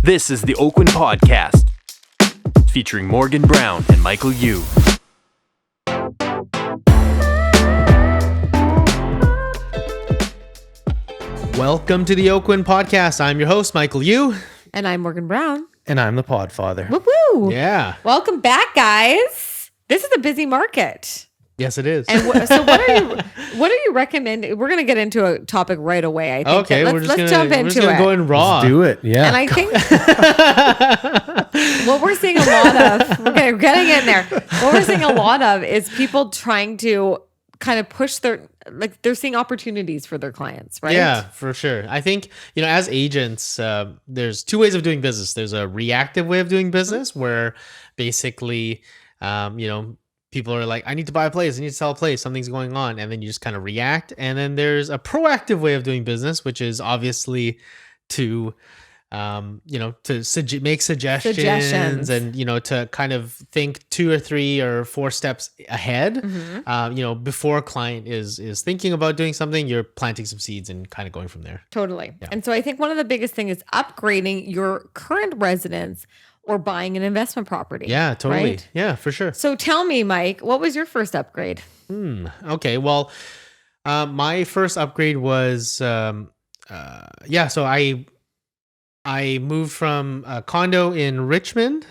This is the Oakwyn Podcast, featuring Morgan Brown and Michael Yu. Welcome to the Oakwyn Podcast. I'm your host, Michael Yu. And I'm Morgan Brown. And I'm the Podfather. Woo woo! Yeah. Welcome back, guys. This is a busy market. Yes, it is. And so, what are you recommending? We're going to get into a topic right away. I think. Okay, let's jump into it. Go in raw. Let's do it. Yeah. And I think what we're seeing a lot of, we're getting in there. What we're seeing a lot of is people trying to kind of push they're seeing opportunities for their clients, right? Yeah, for sure. I think, as agents, there's two ways of doing business. There's a reactive way of doing business where basically, people are like, I need to buy a place, I need to sell a place, something's going on. And then you just kind of react. And then there's a proactive way of doing business, which is obviously to make suggestions and, to kind of think 2 or 3 or 4 steps ahead. Mm-hmm. Before a client is thinking about doing something, you're planting some seeds and kind of going from there. Totally. Yeah. And so I think one of the biggest thing is upgrading your current residence or buying an investment property. Yeah, totally. Right? Yeah, for sure. So tell me, Mike, what was your first upgrade? Okay. Well, my first upgrade was, so I moved from a condo in Richmond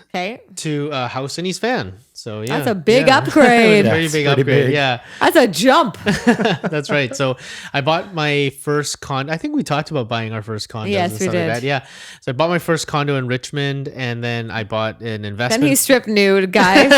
to a house in East Van. So yeah, that's a big upgrade. Very big upgrade. Big. Yeah, that's a jump. That's right. So I bought my first condo. I think we talked about buying our first condo. Yes, we did. Like yeah. So I bought my first condo in Richmond, and then I bought an investment. Then he stripped nude, guys.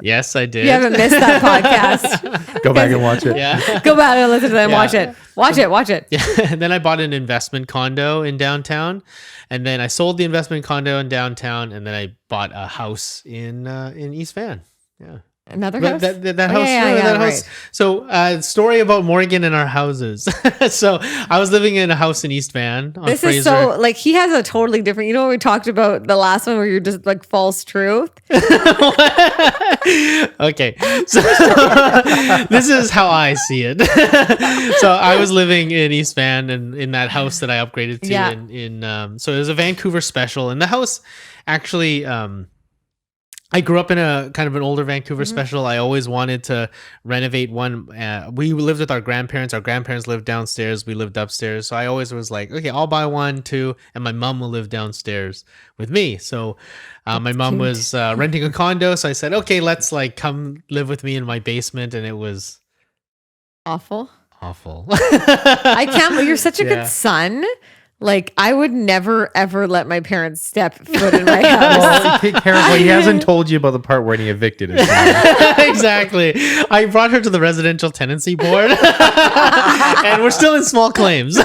Yes, I did. You haven't missed that podcast. Go back and watch it. Yeah. Go back and listen to them. Yeah. Watch it. Yeah. And then I bought an investment condo in downtown, and then I sold the investment condo in downtown, and then I bought a house in East Van. Yeah. Another house? That house. That house. Right. So, story about Morgan and our houses. So, I was living in a house in East Van on This Fraser. is so, like, he has a totally different, when we talked about the last one where you're just like false truth. Okay. So, this is how I see it. So, I was living in East Van and in that house that I upgraded to. Yeah. So, it was a Vancouver special. And the house actually, I grew up in a kind of an older Vancouver special. I always wanted to renovate one. We lived with our grandparents. Our grandparents lived downstairs. We lived upstairs. So I always was like, okay, I'll buy one too. And my mom will live downstairs with me. So my mom was renting a condo. So I said, okay, let's come live with me in my basement. And it was awful. I can't believe you're such a good son. Like, I would never, ever let my parents step foot in my house. Well, careful. He hasn't told you about the part where he evicted us. Exactly. I brought her to the residential tenancy board, and we're still in small claims.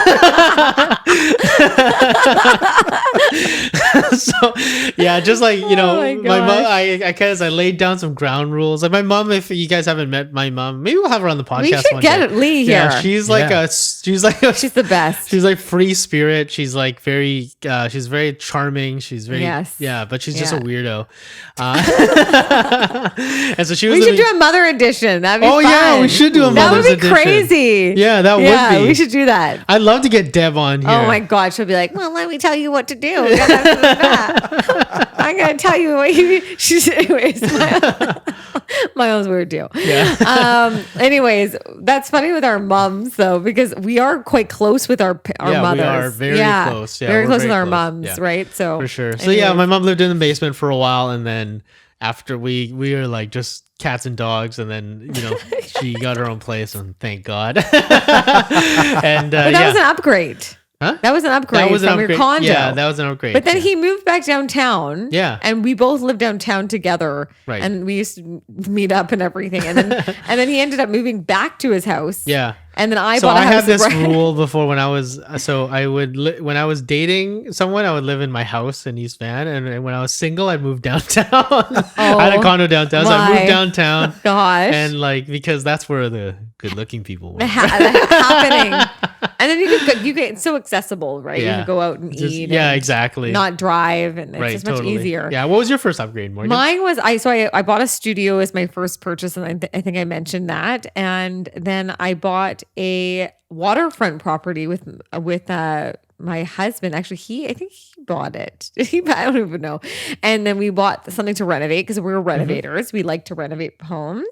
So, yeah, just like, my mom, I laid down some ground rules. Like my mom, if you guys haven't met my mom, maybe we'll have her on the podcast. We should get Lee here. Yeah, she's she's the best. She's like free spirit. She's like she's very charming. She's very, but she's just a weirdo. And so she was. We should do a mother edition. That'd be fun. Yeah, we should do a mother's edition. That would be crazy. Yeah, that would be. Yeah, we should do that. I'd love to get Deb on here. Oh my God, she'll be like, well, let me tell you what to do. I'm gonna tell you what she's. Anyways, my mom's weird too. Yeah. Anyways, that's funny with our moms though, because we are quite close with our mothers. We are very close. Yeah, very close with our moms, right? So for sure. So yeah, my mom lived in the basement for a while, and then after we were like just cats and dogs, and then she got her own place, and thank God. And but that was an upgrade. Huh? That was an upgrade from your condo. Yeah, that was an upgrade. But then he moved back downtown. Yeah. And we both lived downtown together. Right. And we used to meet up and everything. And then he ended up moving back to his house. Yeah. And then I bought a house. So I had this rule before when I was, when I was dating someone, I would live in my house in East Van. And when I was single, I'd move downtown. I had a condo downtown. So I moved downtown. Gosh. And because that's where the good looking people were. Happening. And then you get it's so accessible, right? Yeah. You can go out and eat. Yeah, exactly. Not drive. And it's just much easier. Yeah. What was your first upgrade, Morgan? Mine was, I bought a studio as my first purchase. And I think I mentioned that. And then I bought a waterfront property with my husband, actually, I think he bought it. I don't even know. And then we bought something to renovate because we were renovators. We like to renovate homes.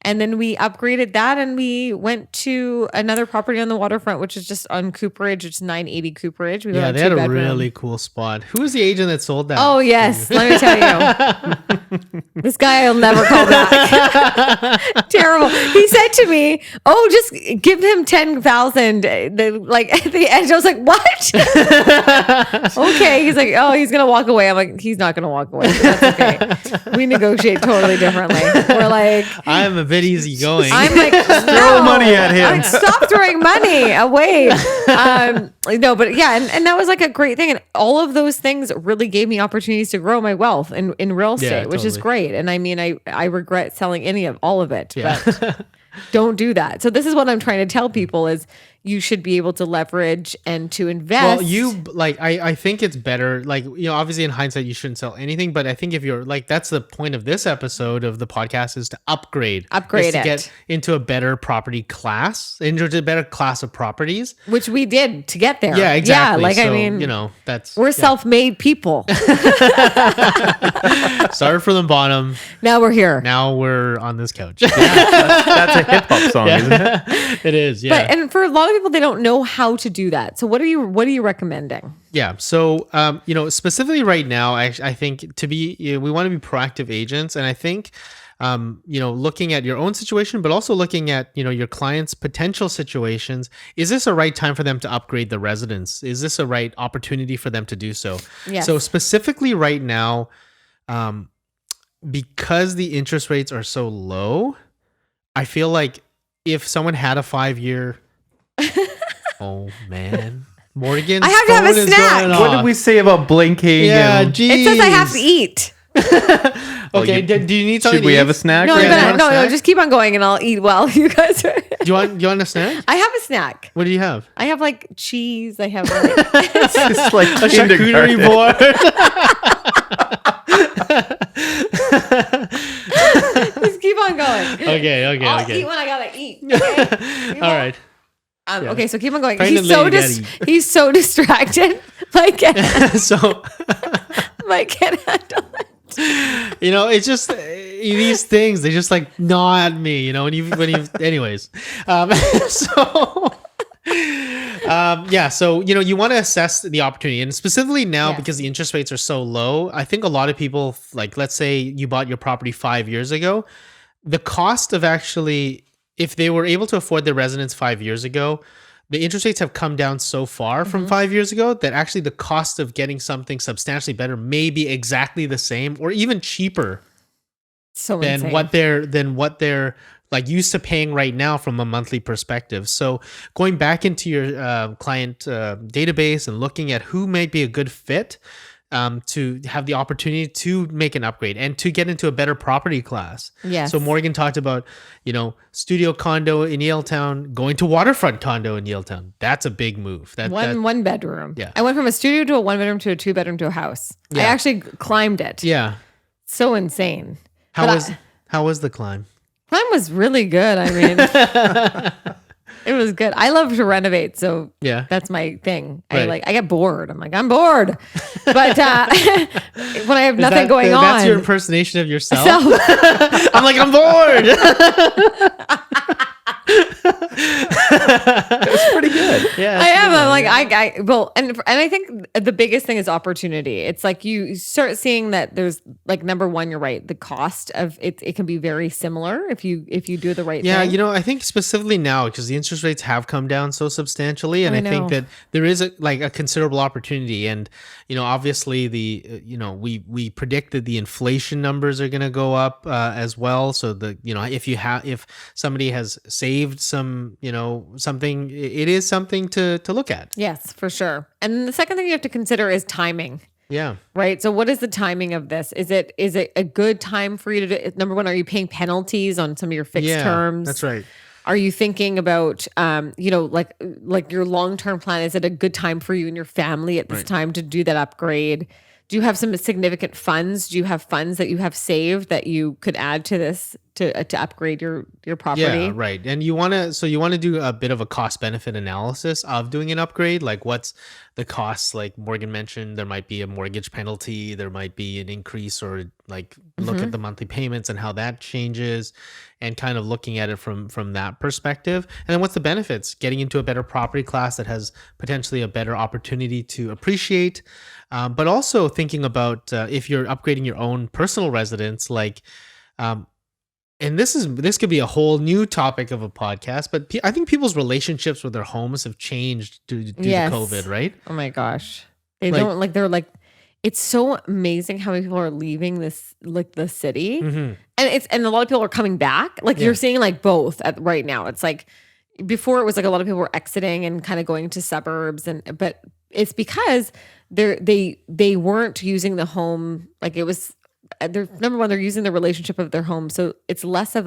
And then we upgraded that and we went to another property on the waterfront, which is just on Cooperage. It's 980 Cooperage. We Yeah, they had a really cool spot. Who was the agent that sold that? Oh, yes. Let me tell you. This guy will never call back. Terrible. He said to me, "Oh, just give him 10,000." Like at the end, I was like, "What?" Okay. He's like, "Oh, he's gonna walk away." I'm like, "He's not gonna walk away. But that's okay." We negotiate totally differently. We're like, I'm a bit easygoing. I'm like, Throw money at him. I mean, stop throwing money away. No, but yeah, and that was like a great thing. And all of those things really gave me opportunities to grow my wealth in real estate, which is great. And I mean, I regret selling all of it, but don't do that. So this is what I'm trying to tell people is you should be able to leverage and to invest. Well, I think it's better, obviously in hindsight, you shouldn't sell anything, but I think if you're that's the point of this episode of the podcast is to upgrade to get into a better property class, into a better class of properties, which we did to get there. Yeah, exactly. Yeah, so, I mean, we're self-made people. Started from the bottom. Now we're here. Now we're on this couch. That's a hip hop song, isn't it? It is. Yeah. And for a lot of people, they don't know how to do that. So what are you recommending? Yeah. So, specifically right now, I think we want to be proactive agents. And I think, looking at your own situation, but also looking at, your clients' potential situations, is this a right time for them to upgrade the residence? Is this a right opportunity for them to do so? Yes. So specifically right now, because the interest rates are so low, I feel like if someone had a 5-year, oh man, Morgan's I have to have a phone is snack. going What off. did we say about blinking? Yeah, and- geez. It says I have to eat. Okay, do you need something Should we to have eat? a snack? No, right now? no, just keep on going and I'll eat well. You guys are. Do you want a snack? I have a snack. What do you have? I have like cheese. I have like It's like A charcuterie kindergarten. board. just keep on going. Okay. I'll eat when I gotta eat. Okay? All right. Okay, so keep on going. Pregnant lady gotta He's so distracted. Like So, I can't handle it. it's just these things. They just gnaw at me. Anyways. So you want to assess the opportunity, and specifically now because the interest rates are so low, I think a lot of people, let's say you bought your property 5 years ago, the cost of actually, if they were able to afford their residence 5 years ago, the interest rates have come down so far from 5 years ago that actually the cost of getting something substantially better may be exactly the same or even cheaper than insane. what they're used to paying right now from a monthly perspective. So going back into your client database and looking at who might be a good fit to have the opportunity to make an upgrade and to get into a better property class. Yes. So Morgan talked about, studio condo in Yaletown, going to waterfront condo in Yaletown. That's a big move. One bedroom. Yeah. I went from a studio to a 1-bedroom to a 2-bedroom to a house. Yeah. I actually climbed it. Yeah. So insane. How was the climb? Climb was really good. I mean, it was good. I love to renovate, so Yeah. that's my thing. Right. I get bored. I'm like, I'm bored. But when I have nothing going on. That's your impersonation of yourself? So- I'm like, I'm bored. That's pretty good. Yeah. I am. I'm like, and I think the biggest thing is opportunity. It's like you start seeing that there's number one, you're right. The cost of it can be very similar if you do the right thing. Yeah, I think specifically now because the interest rates have come down so substantially, and I think that there is a considerable opportunity. And obviously we predicted the inflation numbers are going to go up as well. So if somebody has saved some something, it is something to look at. Yes, for sure. And then the second thing you have to consider is timing. Yeah. Right. So what is the timing of this? Is it a good time for you to do, number one, are you paying penalties on some of your fixed terms? That's right. Are you thinking about, like your long-term plan? Is it a good time for you and your family at this time to do that upgrade? do you have some significant funds? Do you have funds that you have saved that you could add to this to upgrade your property? Yeah, right. And you want to do a bit of a cost benefit analysis of doing an upgrade. Like, what's the costs? Like Morgan mentioned, there might be a mortgage penalty, there might be an increase, or like look at the monthly payments and how that changes, and kind of looking at it from that perspective. And then what's the benefits? Getting into a better property class that has potentially a better opportunity to appreciate, but also thinking about if you're upgrading your own personal residence, like. And this could be a whole new topic of a podcast, but I think people's relationships with their homes have changed due to COVID, right? Oh my gosh. It's so amazing how many people are leaving this, like the city, and a lot of people are coming back. Like you're seeing like both right now. It's like before it was like a lot of people were exiting and kind of going to suburbs, but it's because they weren't using the home like it was. They're number one, they're using the relationship of their home. So it's more of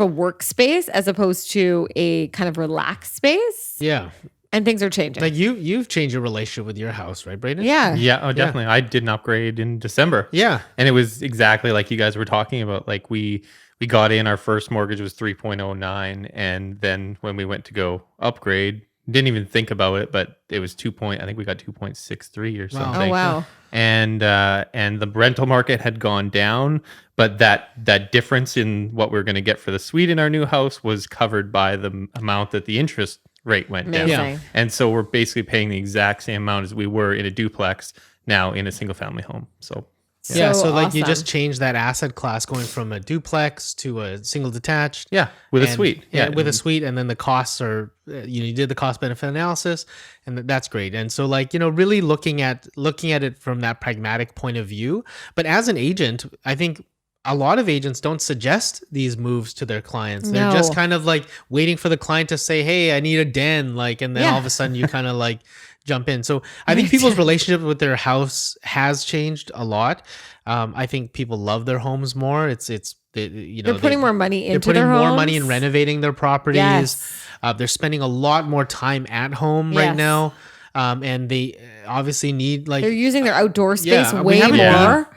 a workspace as opposed to a kind of relaxed space. Yeah. And things are changing. Like you've changed your relationship with your house, right, Brayden? Yeah. Yeah, oh, definitely. I did an upgrade in December. Yeah. And it was exactly like you guys were talking about. Like we got in, our first mortgage was 3.09. And then when we went to go upgrade, didn't even think about it, but it was I think we got 2.63 or something. Oh, wow. And the rental market had gone down, but that difference in what we were going to get for the suite in our new house was covered by the amount that the interest rate went down. Amazing. And so we're basically paying the exact same amount as we were in a duplex now in a single family home. So So like you awesome. just change that asset class going from a duplex to a single detached. yeah, with a And- suite. Yeah, with a suite, and then the costs are you did the cost benefit analysis, and that's great. And so like really looking at it from that pragmatic point of view. But as an agent, I think a lot of agents don't suggest these moves to their clients. They're just No. kind of like waiting for the client to say, "Hey, I need a den," like, and then Yeah. all of a sudden you kind of like jump in. So I think people's relationship with their house has changed a lot. I think people love their homes more. They're putting more money into they're putting their more homes. money in renovating their properties. Yes. They're spending a lot more time at home right Yes. now. And they obviously need like They're using their outdoor space we way haven't- more.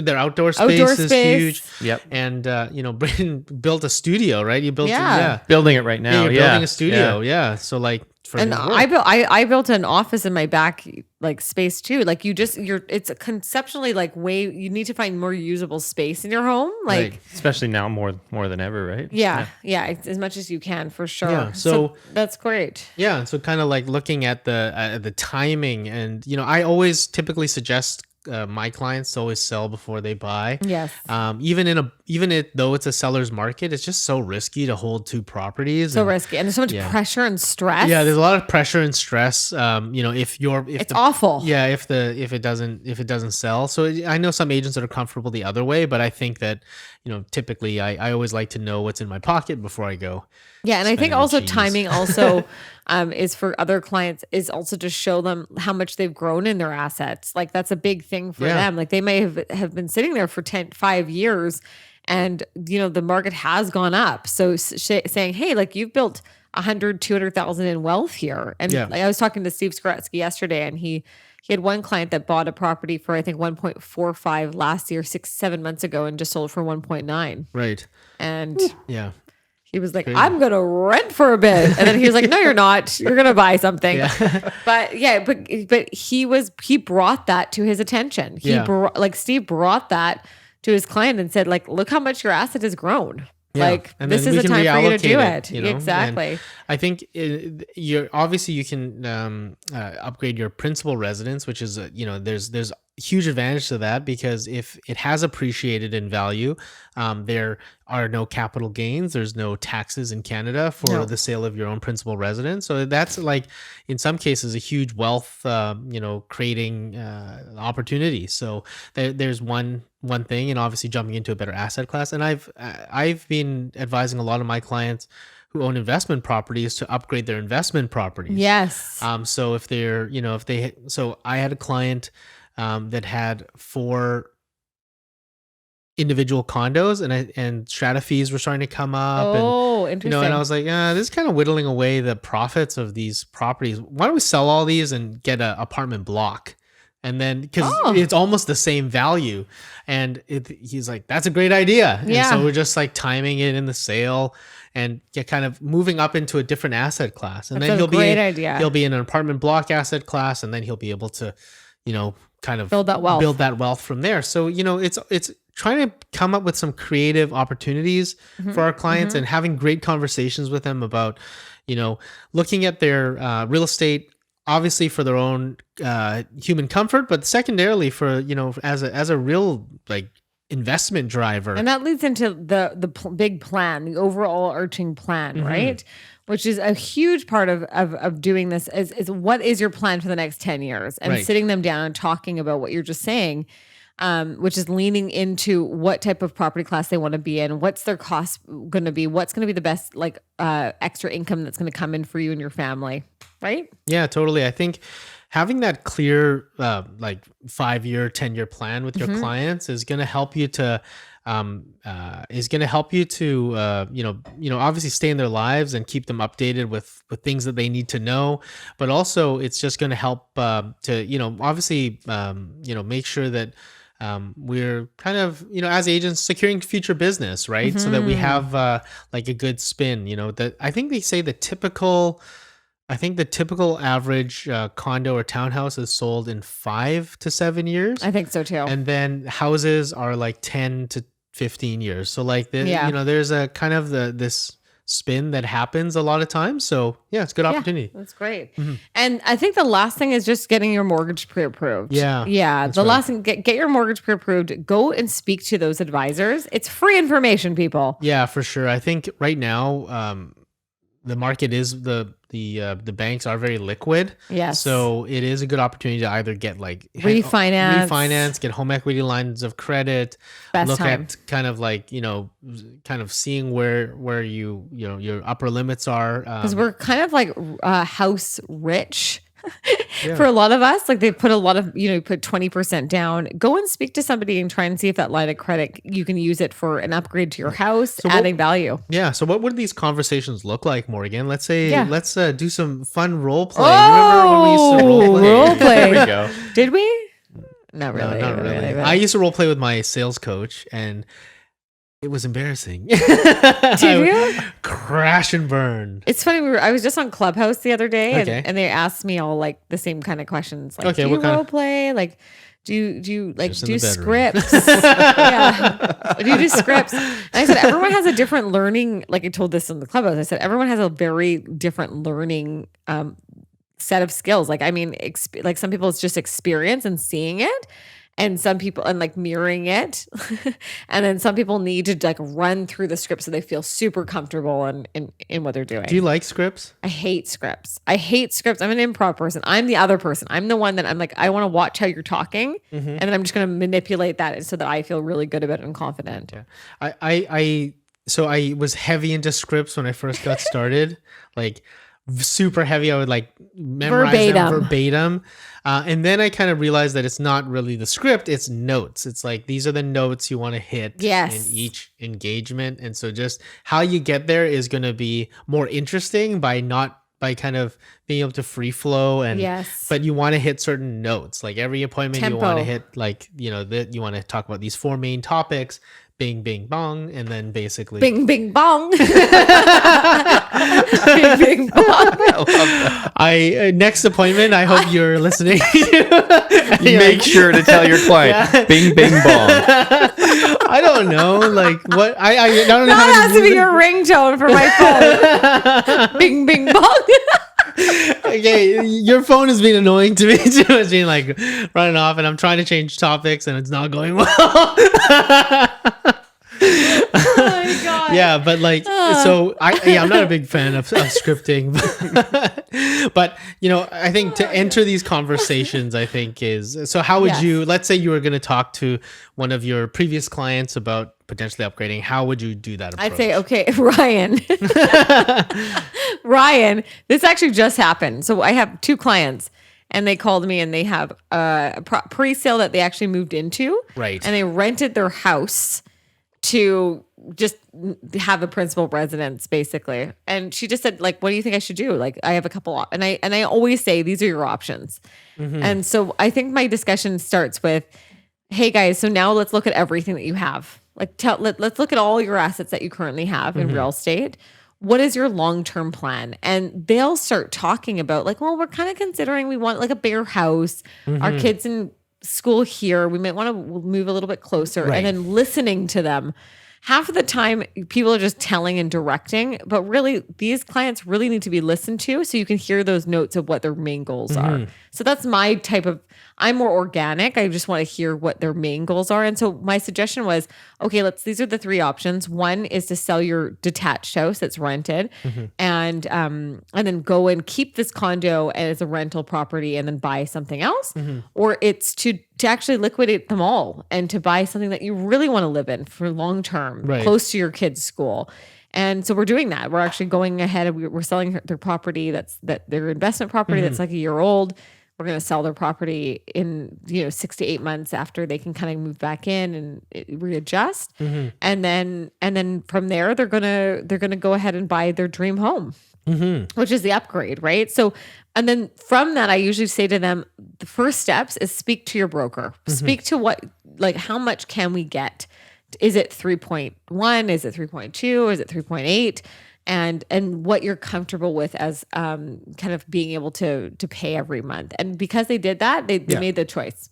their outdoor space Outdoor is space. huge. Yep. And Brayden built a studio, right? You built Yeah. Building it right now. you're Yeah. building a studio. Yeah. So like for And his work. I built an office in my back like space too. Like it's conceptually like you need to find more usable space in your home. Like Right. Especially now more than ever, right? yeah, as much as you can for sure. Yeah, so- that's great. Yeah, so kind of like looking at the timing, and I always typically suggest my clients to always sell before they buy. Yes. Though it's a seller's market, it's just so risky to hold two properties. So and, risky. And there's so much pressure and stress. Yeah, there's a lot of pressure and stress. If it's awful. Yeah, if it doesn't sell. So I know some agents that are comfortable the other way, but I think that typically I always like to know what's in my pocket before I go. Yeah, and I think spending the also cheese. timing also is for other clients is also to show them how much they've grown in their assets. Like that's a big thing for Yeah. them. Like they may have been sitting there for 5 years, and the market has gone up. So saying, hey, like you've built 200,000 in wealth here. And Yeah. like, I was talking to Steve Skoretsky yesterday, and he had one client that bought a property for I think 1.45 last year, 6-7 months ago, and just sold for 1.9. Right. And Yeah. he was like, I'm going to rent for a bit. And then he was like, no, you're not. You're going to buy something. But he brought that to his attention. Steve brought that to his client and said, like, look how much your asset has grown. Yeah. Like, And this then is we the can time for you to do reallocate it. Exactly. And I think you can upgrade your principal residence, which is there's huge advantage to that, because if it has appreciated in value, there are no capital gains, there's no taxes in Canada for the sale of your own principal residence. So that's like in some cases a huge wealth creating opportunity. So there's one thing, and obviously jumping into a better asset class. And I've been advising a lot of my clients who own investment properties to upgrade their investment properties. Yes. So if they're so I had a client that had 4 individual condos, and strata fees were starting to come up. Oh, and interesting. and I was like, this is kind of whittling away the profits of these properties. Why don't we sell all these and get an apartment block? And then because it's almost the same value, and he's like, that's a great idea. Yeah. And so we're just like timing it in the sale and get kind of moving up into a different asset class. And That's then a great idea. He'll be in an apartment block asset class, and then he'll be able to, kind of Build that wealth from there. So, it's trying to come up with some creative opportunities for our clients and having great conversations with them about, looking at their real estate, obviously for their own human comfort, but secondarily for, as a real like investment driver. And that leads into the big plan, the overall arching plan, right? Which is a huge part of doing this is what is your plan for the next 10 years, and sitting them down and talking about what you're just saying, which is leaning into what type of property class they want to be in, what's their cost going to be, what's going to be the best like extra income that's going to come in for you and your family, right? Yeah, totally. I think having that clear like 5-year, 10-year plan with your clients is going to help you to obviously stay in their lives and keep them updated with things that they need to know, but also it's just going to help to obviously make sure that we're kind of as agents securing future business, right? So that we have like a good spin. That I think they say the typical average condo or townhouse is sold in 5 to 7 years. I think so too. And then houses are like 10 to 15 years. So like there's a kind of this spin that happens a lot of times. So yeah, it's a good opportunity. That's great. And I think the last thing is just getting your mortgage pre-approved. Yeah. The last thing, get your mortgage pre-approved. Go and speak to those advisors. It's free information, people. Yeah, for sure. I think right now, the market is the banks are very liquid. Yes. So it is a good opportunity to either get like refinance, get home equity lines of credit, look at kind of like, kind of seeing where your upper limits are. Because we're kind of like house rich. For a lot of us, like they put a lot of, put 20% down. Go and speak to somebody and try and see if that line of credit, you can use it for an upgrade to your house, adding value. Yeah. So what would these conversations look like, Morgan? Let's do some fun role play. Oh, remember when we used to role play? There we go. Did we? Not really. No, not really. I used to role play with my sales coach, and it was embarrassing. Did you? Crash and burn. It's funny. I was just on Clubhouse the other day, and they asked me all like the same kind of questions. Like, do you role play? Like, do you like do scripts? Yeah. Do you do scripts? And I said everyone has a different learning. Like I told this in the Clubhouse. I said everyone has a very different learning set of skills. Like I mean, like some people it's just experience and seeing it. And some people, and like mirroring it. And then some people need to like run through the script so they feel super comfortable in what they're doing. Do you like scripts? I hate scripts. I'm an improv person. I'm the other person. I'm the one that I'm like, I want to watch how you're talking. And then I'm just going to manipulate that so that I feel really good about it and confident. Yeah. So I was heavy into scripts when I first got started, like super heavy. I would like memorize them verbatim. And then I kind of realized that it's not really the script, it's notes. It's like, these are the notes you want to hit in each engagement. And so just how you get there is going to be more interesting by kind of being able to free flow but you want to hit certain notes. Like every appointment you want to hit, like, you want to talk about these 4 main topics. Bing, bing, bong, and then basically bing, bing, bong. Bing, bing, bong. I love that. Next appointment, I hope you're listening. Make sure to tell your client, bing, bing, bong. I don't know, like what I don't know. That has to be your ringtone for my phone. Bing, bing, bong. Okay, your phone has been annoying to me too. It's been like running off, and I'm trying to change topics, and it's not going well. Oh my God. Yeah, but like, so I'm not a big fan of scripting, but I think to enter these conversations, I think so how would you, let's say you were going to talk to one of your previous clients about potentially upgrading, how would you do that approach? I'd say, okay, Ryan, this actually just happened. So I have 2 clients. And they called me and they have a pre-sale that they actually moved into. Right. And they rented their house to just have a principal residence basically. And she just said, like, what do you think I should do? Like, I have a couple and I always say these are your options. And so I think my discussion starts with, hey guys, so now let's look at everything that you have. Like let's look at all your assets that you currently have in real estate. What is your long-term plan? And they'll start talking about like, well, we're kind of considering we want like a bigger house. Our kids in school here, we might want to move a little bit closer. Right. And then listening to them. Half of the time, people are just telling and directing, but really, these clients really need to be listened to so you can hear those notes of what their main goals are. So that's my type of, I'm more organic. I just want to hear what their main goals are. And so my suggestion was, okay, these are the three options. One is to sell your detached house that's rented and then go and keep this condo as a rental property and then buy something else. Or it's to actually liquidate them all and to buy something that you really want to live in for long term, close to your kids' school. And so we're doing that. We're actually going ahead and we're selling their property their investment property that's like a year old. We're going to sell their property in 6 to 8 months after they can kind of move back in and readjust. And then from there they're gonna go ahead and buy their dream home, which is the upgrade, right? So, and then from that, I usually say to them, the first steps is speak to your broker. Speak to how much can we get? Is it 3.1? Is it 3.2? Is it 3.8? And what you're comfortable with as kind of being able to pay every month. And because they did that, they made the choice.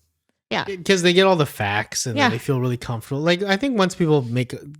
Yeah. Because they get all the facts and then they feel really comfortable. Like, I think once people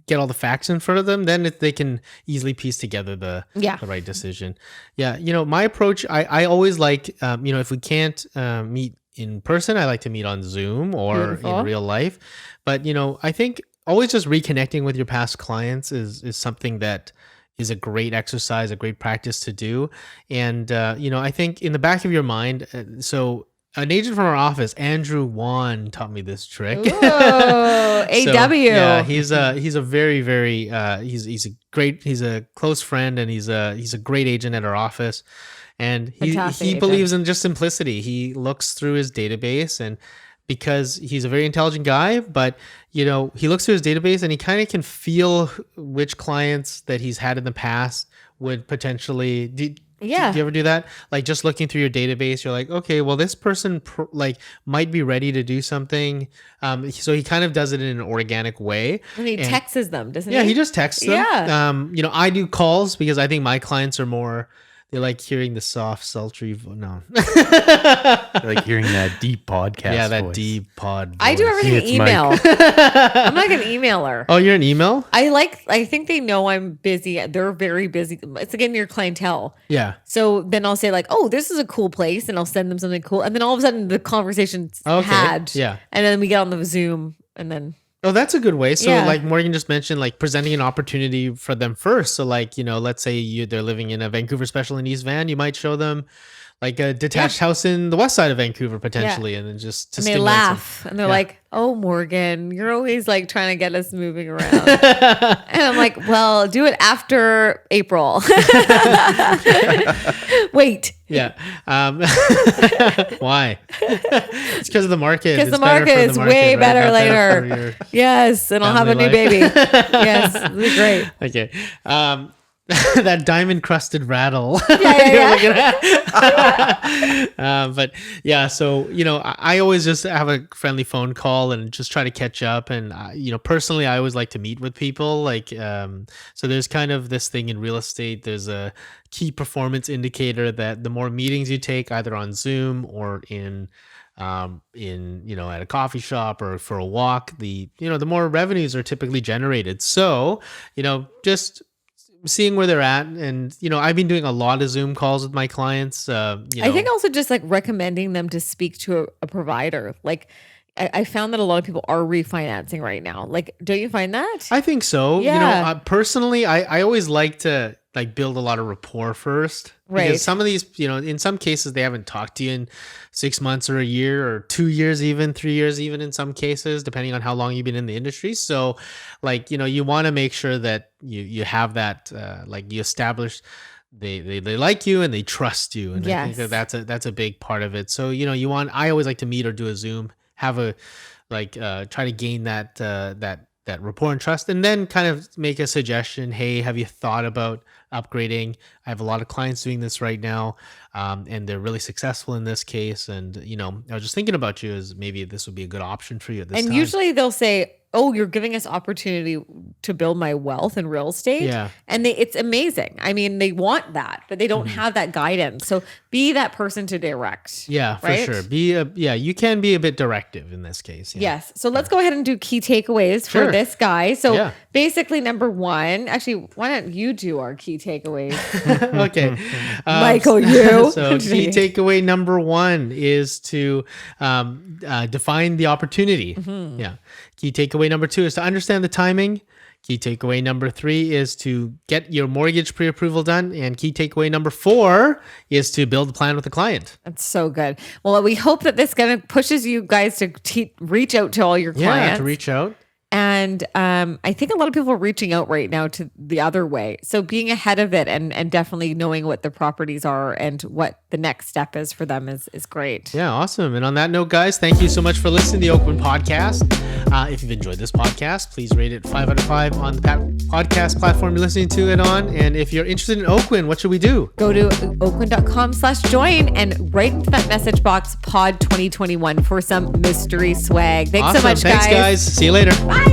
get all the facts in front of them, then they can easily piece together the right decision. Yeah. My approach, I always like, if we can't meet in person, I like to meet on Zoom or in real life. But, I think always just reconnecting with your past clients is something that is a great exercise, a great practice to do. And, I think in the back of your mind, so an agent from our office, Andrew Wan, taught me this trick. Ooh, AW. Yeah, he's a very, very, he's a close friend and he's a great agent at our office. And he believes in just simplicity. He looks through his database and because he's a very intelligent guy, but he looks through his database and he kind of can feel which clients that he's had in the past would potentially. Do you ever do that? Like just looking through your database, you're like, okay, well, this person might be ready to do something. So he kind of does it in an organic way. And he texts them, doesn't he? Yeah, he just texts them. Yeah. I do calls because I think my clients are more. They like hearing the soft, sultry. No, I like hearing that deep podcast. Yeah, that voice. deep pod. Voice. I do everything email. I'm like an emailer. Oh, you're an email? I think they know I'm busy. They're very busy. It's again your clientele. Yeah. So then I'll say like, oh, this is a cool place, and I'll send them something cool, and then all of a sudden the conversation's had. Yeah. And then we get on the Zoom, and then. Oh, that's a good way. So like Morgan just mentioned, like presenting an opportunity for them first. So like, let's say they're living in a Vancouver special in East Van, you might show them like a detached house in the west side of Vancouver potentially. And then just to and they laugh and they're like, oh, Morgan, you're always like trying to get us moving around. And I'm like, well, do it after April. Wait. Yeah. Why? It's because of the market. Because the market is way better later. Yes. And I'll have a new baby. Yes. It'll be great. Okay. That diamond crusted rattle. Yeah. But yeah, so I always just have a friendly phone call and just try to catch up. And personally, I always like to meet with people. Like, so there's kind of this thing in real estate. There's a key performance indicator that the more meetings you take, either on Zoom or in at a coffee shop or for a walk, the more revenues are typically generated. So just seeing where they're at. And, I've been doing a lot of Zoom calls with my clients. I think also just like recommending them to speak to a provider. Like I found that a lot of people are refinancing right now. Like, don't you find that? I think so. Yeah. Personally, I always like to like build a lot of rapport first. Right. Because some of these, in some cases they haven't talked to you in 6 months or a year or 2 years, even 3 years, even in some cases, depending on how long you've been in the industry. So like, you want to make sure that you have that, like you establish they like you and they trust you. And I think that's a big part of it. So, I always like to meet or do a Zoom, have a, like, try to gain that that rapport and trust, and then kind of make a suggestion. Hey, have you thought about upgrading? I have a lot of clients doing this right now, and they're really successful in this case. And I was just thinking about you as maybe this would be a good option for you at this time. And usually they'll say, oh, you're giving us opportunity to build my wealth in real estate. Yeah. And it's amazing. I mean, they want that, but they don't have that guidance. So be that person to direct. Yeah, for right? sure. You can be a bit directive in this case. Yeah. Yes. So let's go ahead and do key takeaways for Sure. this guy. So Yeah. basically, number one, actually, why don't you do our key takeaways? Okay. Michael, you. So key takeaway number one is to define the opportunity. Yeah. Key takeaway number two is to understand the timing. Key takeaway number three is to get your mortgage pre-approval done. And key takeaway number four is to build a plan with the client. That's so good. Well, we hope that this kind of pushes you guys to reach out to all your clients. Yeah, to reach out. And I think a lot of people are reaching out right now to the other way. So being ahead of it and definitely knowing what the properties are and what the next step is for them is great. Yeah, awesome. And on that note, guys, thank you so much for listening to the Oakwyn podcast. If you've enjoyed this podcast, please rate it 5 out of 5 on the podcast platform you're listening to it on. And if you're interested in Oakwyn, what should we do? Go to oakwyn.com/join and write into that message box pod 2021 for some mystery swag. Thanks Awesome. so much, Thanks, guys. See you later. Bye.